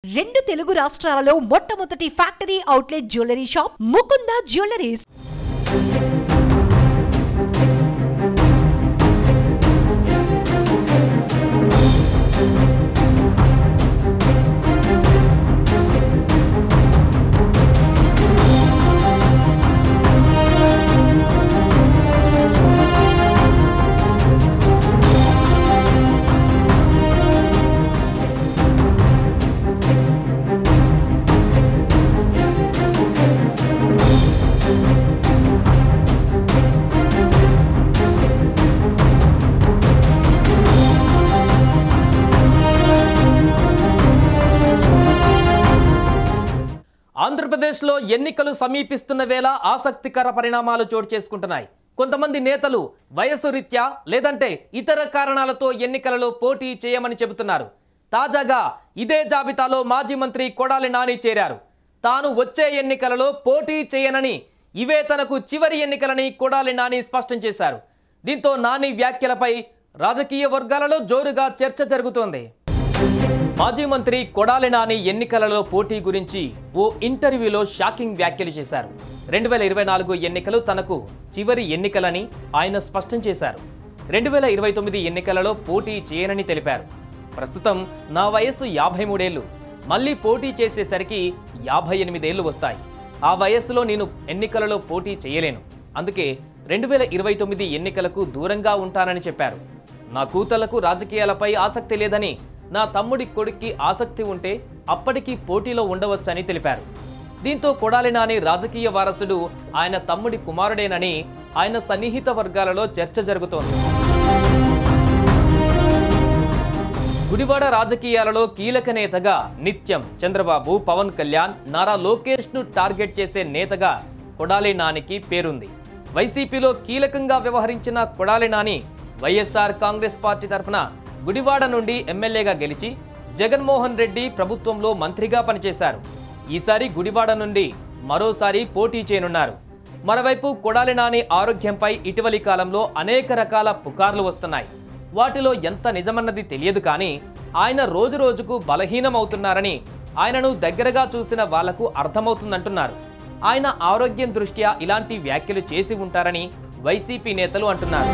రెండు తెలుగు రాష్ట్రాలలో మొట్టమొదటి factory outlet jewellery shop Mukunda jewelleries. ఆంధ్రప్రదేశ్లో ఎన్నికలు సమీపిస్తున్న వేళ ఆసక్తికర పరిణామాలు చోటు చేసుకుంటున్నాయి. కొంతమంది నేతలు వయసు రీత్యా లేదంటే ఇతర కారణాలతో ఎన్నికలలో పోటీ చేయమని చెబుతున్నారు. తాజాగా ఇదే జాబితాలో మాజీ మంత్రి కొడాలి నాని చేరారు. తాను వచ్చే ఎన్నికలలో పోటీ చేయనని, ఇవే తనకు చివరి ఎన్నికలని కొడాలి నాని స్పష్టం చేశారు. దీంతో నాని వ్యాఖ్యలపై రాజకీయ వర్గాలలో జోరుగా చర్చ జరుగుతోంది. మాజీ మంత్రి కొడాలి నాని ఎన్నికలలో పోటీ గురించి ఓ ఇంటర్వ్యూలో షాకింగ్ వ్యాఖ్యలు చేశారు. 2024 ఎన్నికలు తనకు చివరి ఎన్నికలని ఆయన స్పష్టం చేశారు. 2029 ఎన్నికలలో పోటీ చేయనని తెలిపారు. ప్రస్తుతం నా వయస్సు 53 ఏళ్లు, మళ్ళీ పోటీ చేసేసరికి 58 ఏళ్లు వస్తాయి. ఆ వయస్సులో నేను ఎన్నికలలో పోటీ చేయలేను. అందుకే 2029 ఎన్నికలకు దూరంగా ఉంటానని చెప్పారు. నా కూతుళ్లకు రాజకీయాలపై ఆసక్తి లేదని, నా తమ్ముడి కొడుక్కి ఆసక్తి ఉంటే అప్పటికీ పోటీలో ఉండవచ్చని తెలిపారు. దీంతో కొడాలి నాని రాజకీయ వారసుడు ఆయన తమ్ముడి కుమారుడేనని ఆయన సన్నిహిత వర్గాలలో చర్చ జరుగుతోంది. గుడివాడ రాజకీయాలలో కీలక నేతగా నిత్యం చంద్రబాబు, పవన్ కళ్యాణ్, నారా లోకేష్ను టార్గెట్ చేసే నేతగా కొడాలి నానికి పేరుంది. వైసీపీలో కీలకంగా వ్యవహరించిన కొడాలి నాని వైఎస్ఆర్ కాంగ్రెస్ పార్టీ తరఫున గుడివాడ నుండి ఎమ్మెల్యేగా గెలిచి జగన్మోహన్ రెడ్డి ప్రభుత్వంలో మంత్రిగా పనిచేశారు. ఈసారి గుడివాడ నుండి మరోసారి పోటీ చేయనున్నారు. మరోవైపు కొడాలి నాని ఆరోగ్యంపై ఇటీవలి కాలంలో అనేక రకాల పుకార్లు వస్తున్నాయి. వాటిలో ఎంత నిజమన్నది తెలియదు, కానీ ఆయన రోజురోజుకు బలహీనమవుతున్నారని ఆయనను దగ్గరగా చూసిన వాళ్లకు అర్థమవుతుందంటున్నారు. ఆయన ఆరోగ్యం దృష్ట్యా ఇలాంటి వ్యాఖ్యలు చేసి ఉంటారని వైసీపీ నేతలు అంటున్నారు.